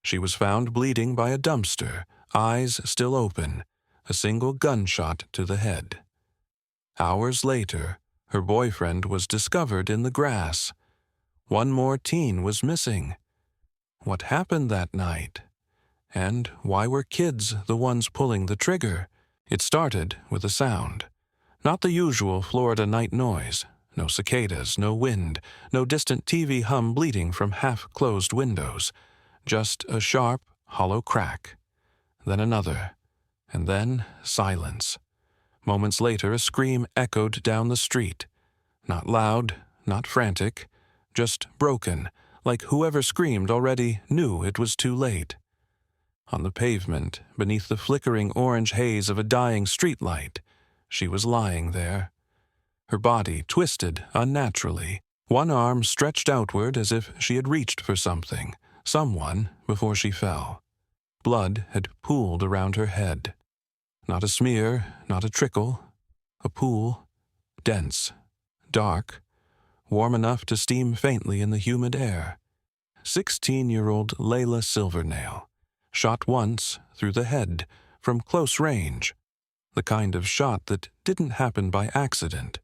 She was found bleeding by a dumpster, eyes still open, a single gunshot to the head. Hours later, her boyfriend was discovered in the grass. One more teen was missing. What happened that night? And why were kids the ones pulling the trigger? It started with a sound. Not the usual Florida night noise. No cicadas, no wind, no distant TV hum bleating from half-closed windows. Just a sharp, hollow crack. Then another. And then silence. Moments later, a scream echoed down the street. Not loud, not frantic, just broken, like whoever screamed already knew it was too late. On the pavement, beneath the flickering orange haze of a dying streetlight, she was lying there. Her body twisted unnaturally, one arm stretched outward as if she had reached for something, someone, before she fell. Blood had pooled around her head. Not a smear, not a trickle. A pool, dense, dark, warm enough to steam faintly in the humid air. 16-year-old Leila Silvernail, shot once through the head, from close range. The kind of shot that didn't happen by accident.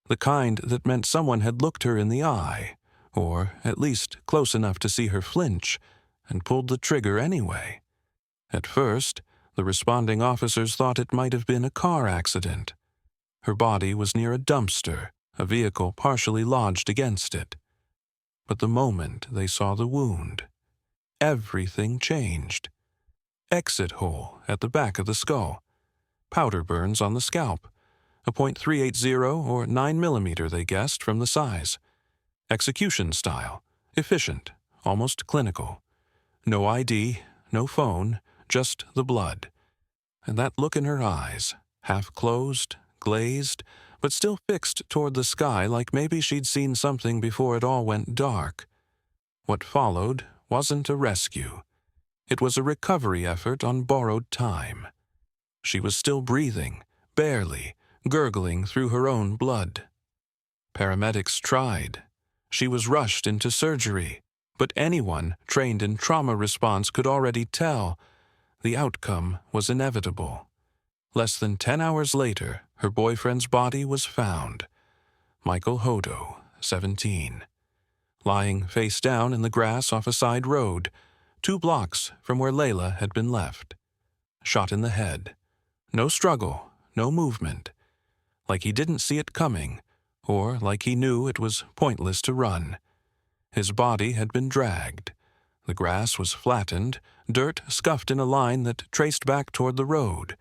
The kind that meant someone had looked her in the eye, or at least close enough to see her flinch, and pulled the trigger anyway. At first, the responding officers thought it might have been a car accident. Her body was near a dumpster, a vehicle partially lodged against it. But the moment they saw the wound, everything changed. Exit hole at the back of the skull. Powder burns on the scalp. A .380 or 9mm, they guessed, from the size. Execution style. Efficient. Almost clinical. No ID, no phone, just the blood. And that look in her eyes, half closed, glazed, but still fixed toward the sky like maybe she'd seen something before it all went dark. What followed wasn't a rescue. It was a recovery effort on borrowed time. She was still breathing, barely, gurgling through her own blood. Paramedics tried. She was rushed into surgery, but anyone trained in trauma response could already tell the outcome was inevitable. Less than 10 hours later, her boyfriend's body was found. Michael Hodo, 17. Lying face down in the grass off a side road, 2 blocks from where Leila had been left. Shot in the head. No struggle, no movement. Like he didn't see it coming, or like he knew it was pointless to run. His body had been dragged. The grass was flattened, dirt scuffed in a line that traced back toward the road.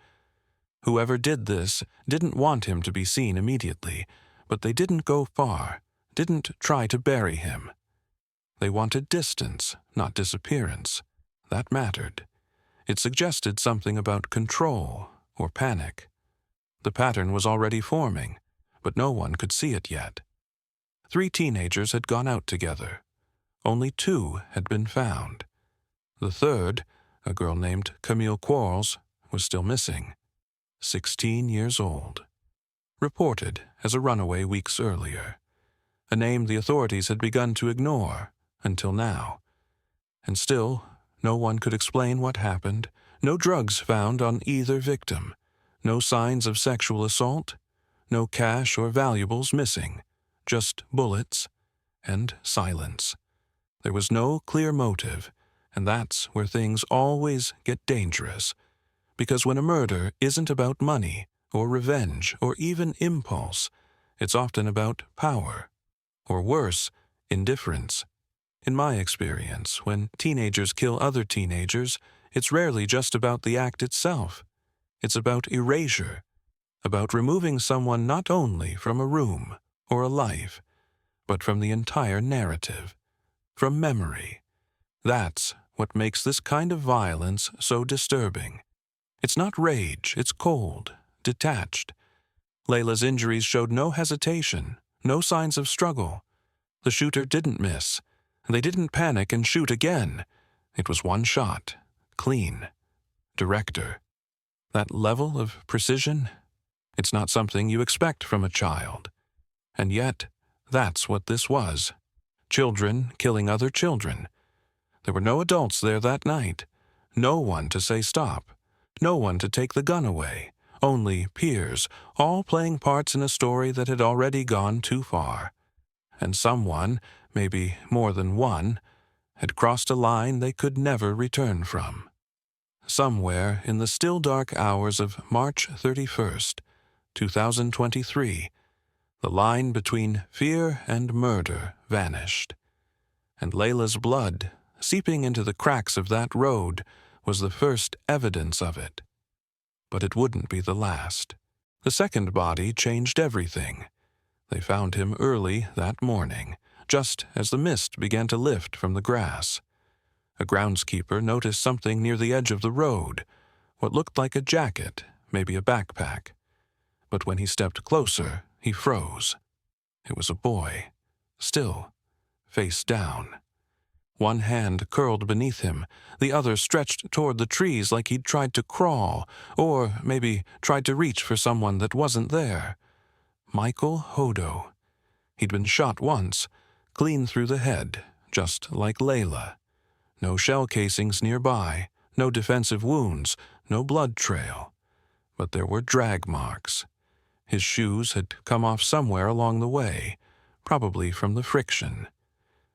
Whoever did this didn't want him to be seen immediately, but they didn't go far, didn't try to bury him. They wanted distance, not disappearance. That mattered. It suggested something about control or panic. The pattern was already forming, but no one could see it yet. 3 teenagers had gone out together. Only 2 had been found. The third, a girl named Camille Quarles, was still missing. 16 years old. Reported as a runaway weeks earlier. A name the authorities had begun to ignore until now. And still, no one could explain what happened. No drugs found on either victim. No signs of sexual assault. No cash or valuables missing. Just bullets and silence. There was no clear motive, and that's where things always get dangerous. Because when a murder isn't about money, or revenge, or even impulse, it's often about power. Or worse, indifference. In my experience, when teenagers kill other teenagers, it's rarely just about the act itself. It's about erasure. About removing someone not only from a room or a life, but from the entire narrative. From memory. That's what makes this kind of violence so disturbing. It's not rage, it's cold, detached. Leila's injuries showed no hesitation, no signs of struggle. The shooter didn't miss. They didn't panic and shoot again. It was one shot, clean. Director. That level of precision? It's not something you expect from a child. And yet, that's what this was. Children killing other children. There were no adults there that night. No one to say stop. No one to take the gun away. Only peers, all playing parts in a story that had already gone too far. And someone, maybe more than one, had crossed a line they could never return from. Somewhere in the still dark hours of March 31st, 2023, the line between fear and murder vanished. And Leila's blood, seeping into the cracks of that road, was the first evidence of it. But it wouldn't be the last. The second body changed everything. They found him early that morning, just as the mist began to lift from the grass. A groundskeeper noticed something near the edge of the road, what looked like a jacket, maybe a backpack. But when he stepped closer, he froze. It was a boy, still, face down. One hand curled beneath him, the other stretched toward the trees like he'd tried to crawl, or maybe tried to reach for someone that wasn't there. Michael Hodo. He'd been shot once, clean through the head, just like Leila. No shell casings nearby, no defensive wounds, no blood trail. But there were drag marks. His shoes had come off somewhere along the way, probably from the friction.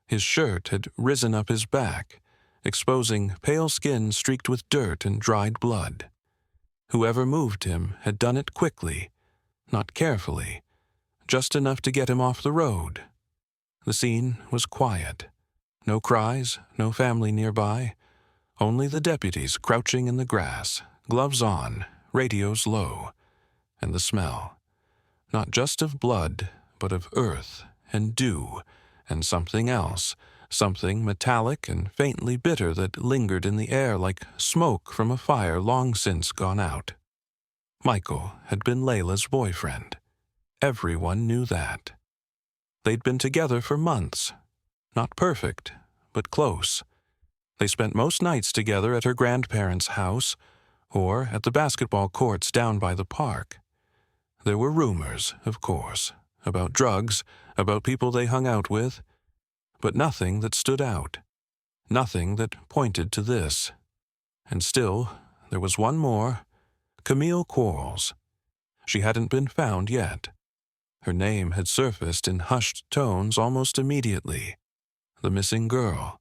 His shirt had risen up his back, exposing pale skin streaked with dirt and dried blood. Whoever moved him had done it quickly, not carefully, just enough to get him off the road. The scene was quiet. No cries, no family nearby, only the deputies crouching in the grass, gloves on, radios low, and the smell, not just of blood, but of earth and dew, and something else, something metallic and faintly bitter that lingered in the air like smoke from a fire long since gone out. Michael had been Leila's boyfriend. Everyone knew that. They'd been together for months. Not perfect, but close. They spent most nights together at her grandparents' house, or at the basketball courts down by the park. There were rumors, of course, about drugs, about people they hung out with, but nothing that stood out, nothing that pointed to this. And still, there was one more, Camille Quarles. She hadn't been found yet. Her name had surfaced in hushed tones almost immediately. The missing girl,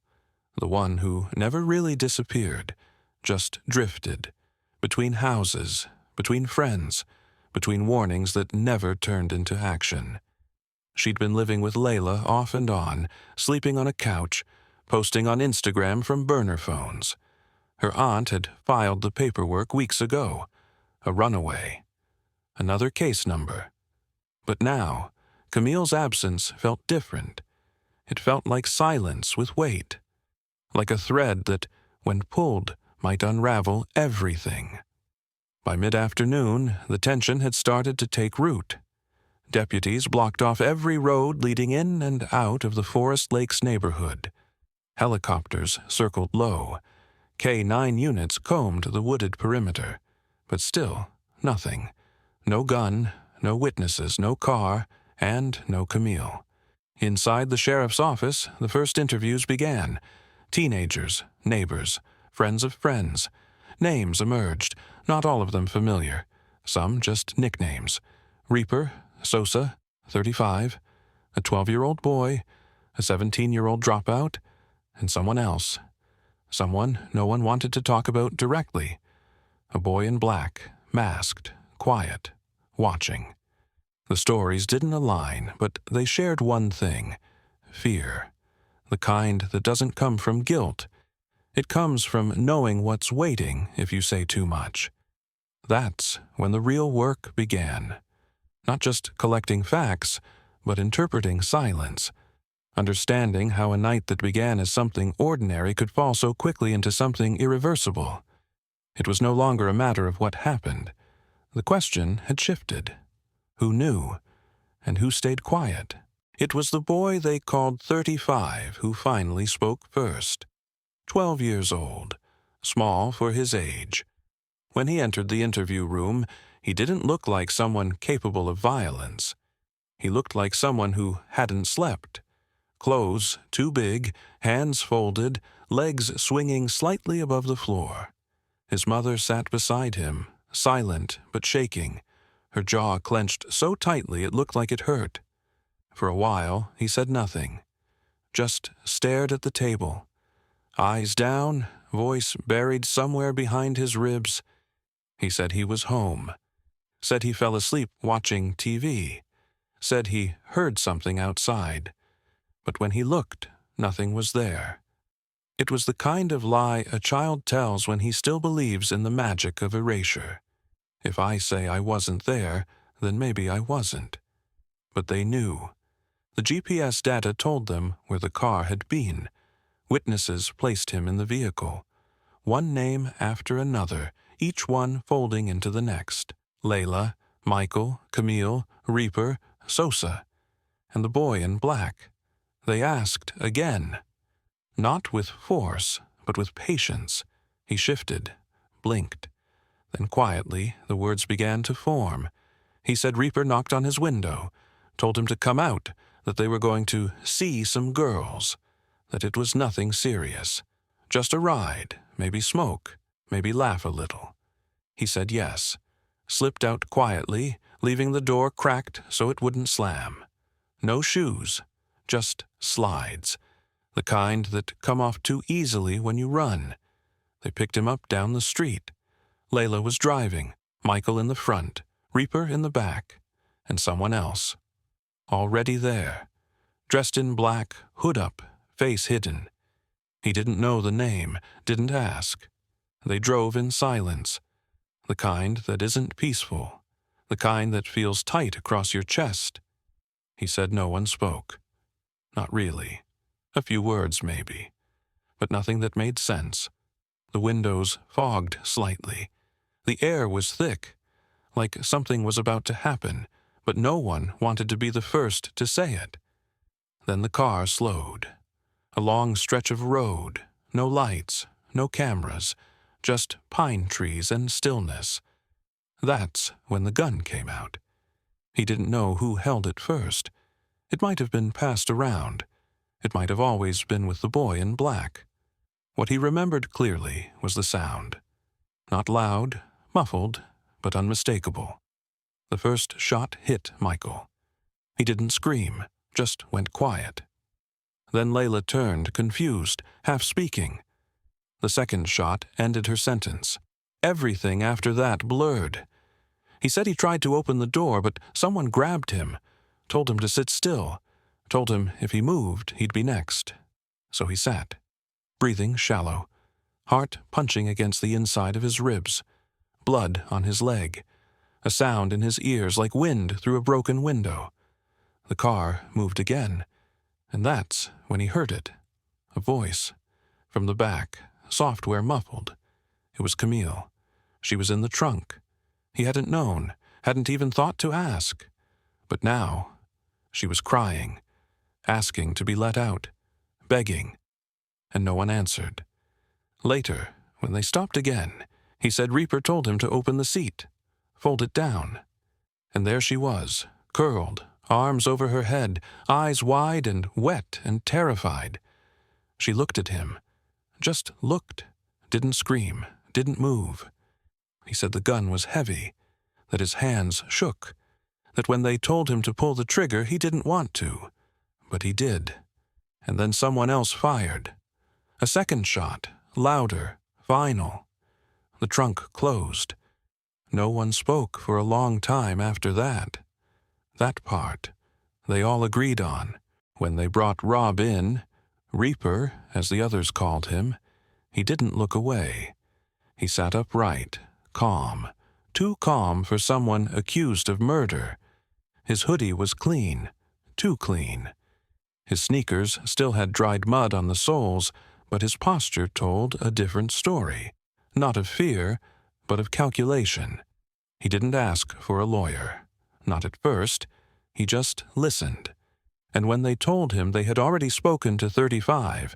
the one who never really disappeared, just drifted, between houses, between friends, between warnings that never turned into action. She'd been living with Leila off and on, sleeping on a couch, posting on Instagram from burner phones. Her aunt had filed the paperwork weeks ago. A runaway. Another case number. But now, Camille's absence felt different. It felt like silence with weight. Like a thread that, when pulled, might unravel everything. By mid-afternoon, the tension had started to take root. Deputies blocked off every road leading in and out of the Forest Lakes neighborhood. Helicopters circled low. K-9 units combed the wooded perimeter. But still, nothing. No gun, no witnesses, no car, and no Camille. Inside the sheriff's office, the first interviews began. Teenagers, neighbors, friends of friends. Names emerged, not all of them familiar. Some just nicknames. Reaper, Sosa, 35, a 12-year-old boy, a 17-year-old dropout, and someone else. Someone no one wanted to talk about directly. A boy in black, masked, quiet, watching. The stories didn't align, but they shared one thing: fear. The kind that doesn't come from guilt. It comes from knowing what's waiting if you say too much. That's when the real work began. Not just collecting facts, but interpreting silence. Understanding how a night that began as something ordinary could fall so quickly into something irreversible. It was no longer a matter of what happened. The question had shifted. Who knew? And who stayed quiet? It was the boy they called 35 who finally spoke first. 12 years old, small for his age. When he entered the interview room, he didn't look like someone capable of violence. He looked like someone who hadn't slept. Clothes too big, hands folded, legs swinging slightly above the floor. His mother sat beside him, silent but shaking, her jaw clenched so tightly it looked like it hurt. For a while, he said nothing, just stared at the table. Eyes down, voice buried somewhere behind his ribs. He said he was home. Said he fell asleep watching TV. Said he heard something outside. But when he looked, nothing was there. It was the kind of lie a child tells when he still believes in the magic of erasure. If I say I wasn't there, then maybe I wasn't. But they knew. The GPS data told them where the car had been. Witnesses placed him in the vehicle. One name after another, each one folding into the next. Leila, Michael, Camille, Reaper, Sosa, and the boy in black. They asked again. Not with force, but with patience. He shifted, blinked. Then quietly, the words began to form. He said Reaper knocked on his window, told him to come out, that they were going to see some girls, that it was nothing serious. Just a ride, maybe smoke, maybe laugh a little. He said yes, slipped out quietly, leaving the door cracked so it wouldn't slam. No shoes, just slides, the kind that come off too easily when you run. They picked him up down the street. Leila was driving, Michael in the front, Reaper in the back, and someone else. Already there, dressed in black, hood up, face hidden. He didn't know the name, didn't ask. They drove in silence, the kind that isn't peaceful, the kind that feels tight across your chest. He said no one spoke. Not really. A few words, maybe, but nothing that made sense. The windows fogged slightly. The air was thick, like something was about to happen, but no one wanted to be the first to say it. Then the car slowed. A long stretch of road, no lights, no cameras, just pine trees and stillness. That's when the gun came out. He didn't know who held it first. It might have been passed around. It might have always been with the boy in black. What he remembered clearly was the sound. Not loud, muffled, but unmistakable. The first shot hit Michael. He didn't scream, just went quiet. Then Leila turned, confused, half speaking. The second shot ended her sentence. Everything after that blurred. He said he tried to open the door, but someone grabbed him, told him to sit still, told him if he moved, he'd be next. So he sat, breathing shallow, heart punching against the inside of his ribs, blood on his leg, a sound in his ears like wind through a broken window. The car moved again, and that's when he heard it. A voice. From the back, software muffled. It was Camille. She was in the trunk. He hadn't known, hadn't even thought to ask. But now, she was crying, asking to be let out, begging, and no one answered. Later, when they stopped again, he said Reaper told him to open the seat, fold it down. And there she was, curled, arms over her head, eyes wide and wet and terrified. She looked at him, just looked, didn't scream, didn't move. He said the gun was heavy, that his hands shook, that when they told him to pull the trigger, he didn't want to. But he did. And then someone else fired. A second shot, louder, final. The trunk closed. No one spoke for a long time after that. That part, they all agreed on. When they brought Rob in, Reaper, as the others called him, he didn't look away. He sat upright, calm, too calm for someone accused of murder. His hoodie was clean, too clean. His sneakers still had dried mud on the soles, but his posture told a different story. Not of fear, but of calculation. He didn't ask for a lawyer. Not at first. He just listened. And when they told him they had already spoken to 35,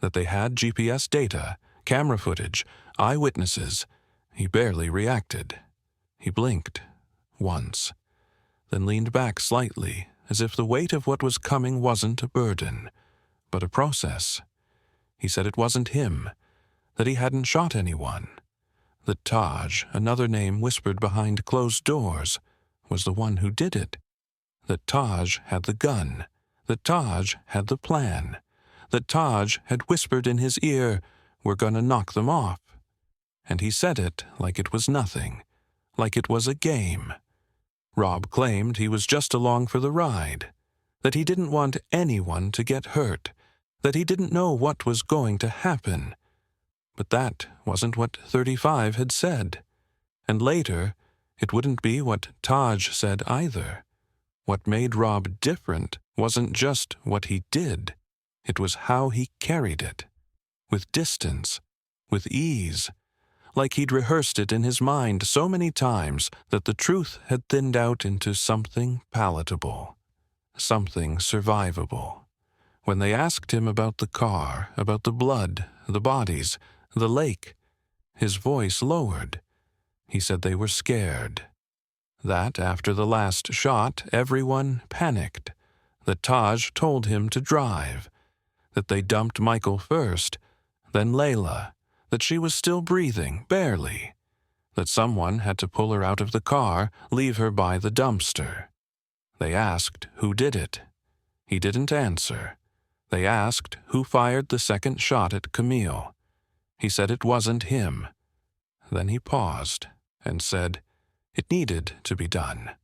that they had GPS data, camera footage, eyewitnesses, he barely reacted. He blinked, once, then leaned back slightly, as if the weight of what was coming wasn't a burden, but a process. He said it wasn't him, that he hadn't shot anyone, that Taj, another name whispered behind closed doors, was the one who did it, that Taj had the gun, that Taj had the plan, that Taj had whispered in his ear, "We're gonna knock them off." And he said it like it was nothing, like it was a game. Rob claimed he was just along for the ride, that he didn't want anyone to get hurt, that he didn't know what was going to happen. But that wasn't what 35 had said. And later, it wouldn't be what Taj said either. What made Rob different wasn't just what he did. It was how he carried it. With distance, with ease, like he'd rehearsed it in his mind so many times that the truth had thinned out into something palatable, something survivable. When they asked him about the car, about the blood, the bodies, the lake, his voice lowered. He said they were scared. That after the last shot, everyone panicked. That Taj told him to drive. That they dumped Michael first, then Leila. That she was still breathing, barely. That someone had to pull her out of the car, leave her by the dumpster. They asked who did it. He didn't answer. They asked who fired the second shot at Camille. He said it wasn't him. Then he paused and said, "It needed to be done."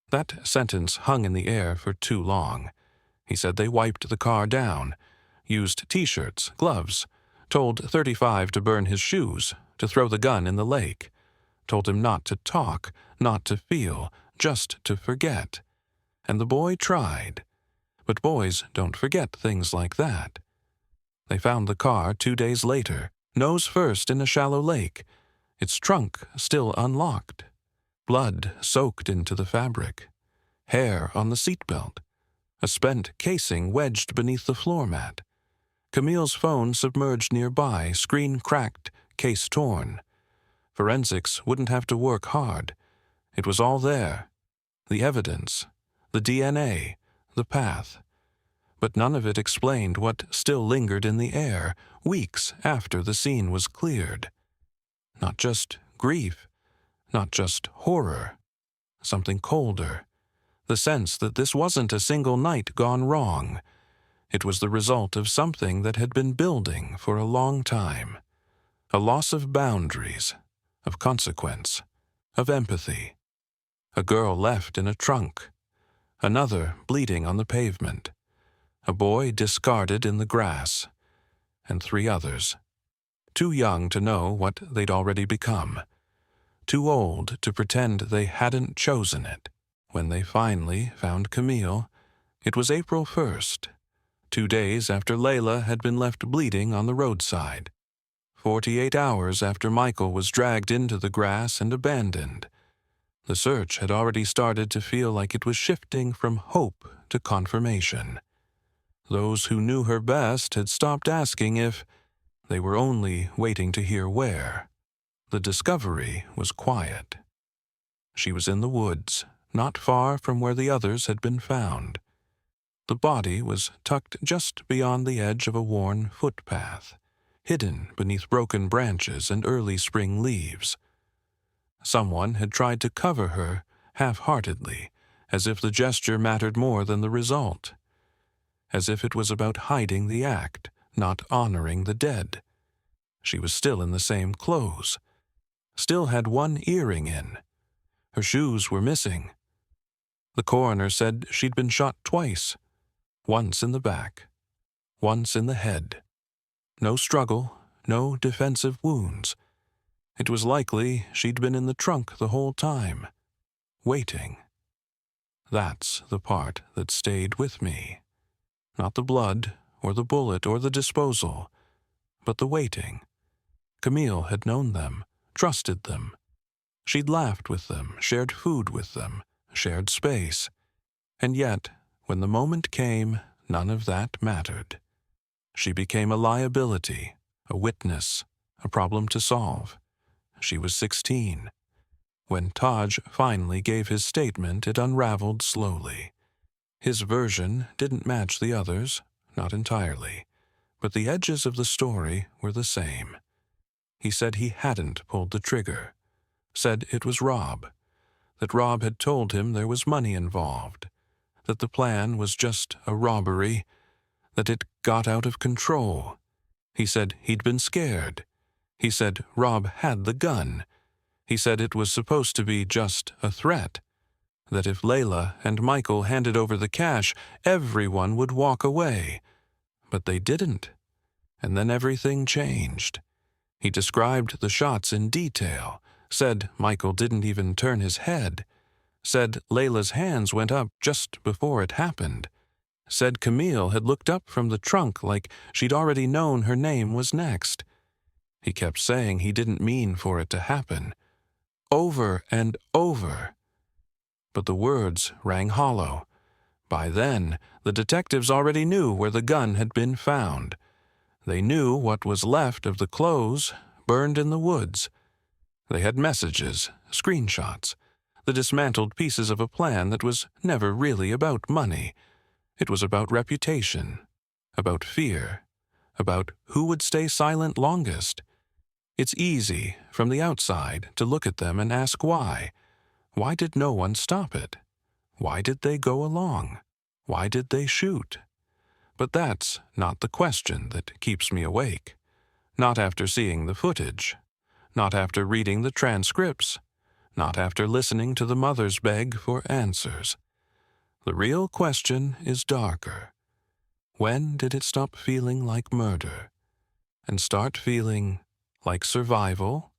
That sentence hung in the air for too long. He said they wiped the car down, used T-shirts, gloves, told 35 to burn his shoes, to throw the gun in the lake, told him not to talk, not to feel, just to forget. And the boy tried. But boys don't forget things like that. They found the car 2 days later, nose first in a shallow lake, its trunk still unlocked, blood soaked into the fabric, hair on the seatbelt, a spent casing wedged beneath the floor mat, Camille's phone submerged nearby, screen cracked, case torn. Forensics wouldn't have to work hard. It was all there. The evidence, the DNA, the path. But none of it explained what still lingered in the air weeks after the scene was cleared. Not just grief, not just horror, something colder. The sense that this wasn't a single night gone wrong. It was the result of something that had been building for a long time. A loss of boundaries, of consequence, of empathy. A girl left in a trunk. Another bleeding on the pavement. A boy discarded in the grass. And 3 others. Too young to know what they'd already become. Too old to pretend they hadn't chosen it. When they finally found Camille, it was April 1st. 2 days after Leila had been left bleeding on the roadside. 48 hours after Michael was dragged into the grass and abandoned. The search had already started to feel like it was shifting from hope to confirmation. Those who knew her best had stopped asking if, they were only waiting to hear where. The discovery was quiet. She was in the woods, not far from where the others had been found. The body was tucked just beyond the edge of a worn footpath, hidden beneath broken branches and early spring leaves. Someone had tried to cover her half-heartedly, as if the gesture mattered more than the result. As if it was about hiding the act, not honoring the dead. She was still in the same clothes. Still had one earring in. Her shoes were missing. The coroner said she'd been shot twice. Once in the back, once in the head. No struggle, no defensive wounds. It was likely she'd been in the trunk the whole time, waiting. That's the part that stayed with me. Not the blood, or the bullet, or the disposal, but the waiting. Camille had known them, trusted them. She'd laughed with them, shared food with them, shared space. And yet, when the moment came, none of that mattered. She became a liability, a witness, a problem to solve. She was 16. When Taj finally gave his statement, it unraveled slowly. His version didn't match the others, not entirely, but the edges of the story were the same. He said he hadn't pulled the trigger, said it was Rob, that Rob had told him there was money involved, that the plan was just a robbery, that it got out of control. He said he'd been scared. He said Rob had the gun. He said it was supposed to be just a threat, that if Leila and Michael handed over the cash, everyone would walk away. But they didn't. And then everything changed. He described the shots in detail, said Michael didn't even turn his head, said Leila's hands went up just before it happened, said Camille had looked up from the trunk like she'd already known her name was next. He kept saying he didn't mean for it to happen, over and over. But the words rang hollow. By then, the detectives already knew where the gun had been found. They knew what was left of the clothes burned in the woods. They had messages, screenshots, the dismantled pieces of a plan that was never really about money. It was about reputation, about fear, about who would stay silent longest. It's easy, from the outside, to look at them and ask why. Why did no one stop it? Why did they go along? Why did they shoot? But that's not the question that keeps me awake. Not after seeing the footage. Not after reading the transcripts. Not after listening to the mothers beg for answers. The real question is darker. When did it stop feeling like murder and start feeling like survival?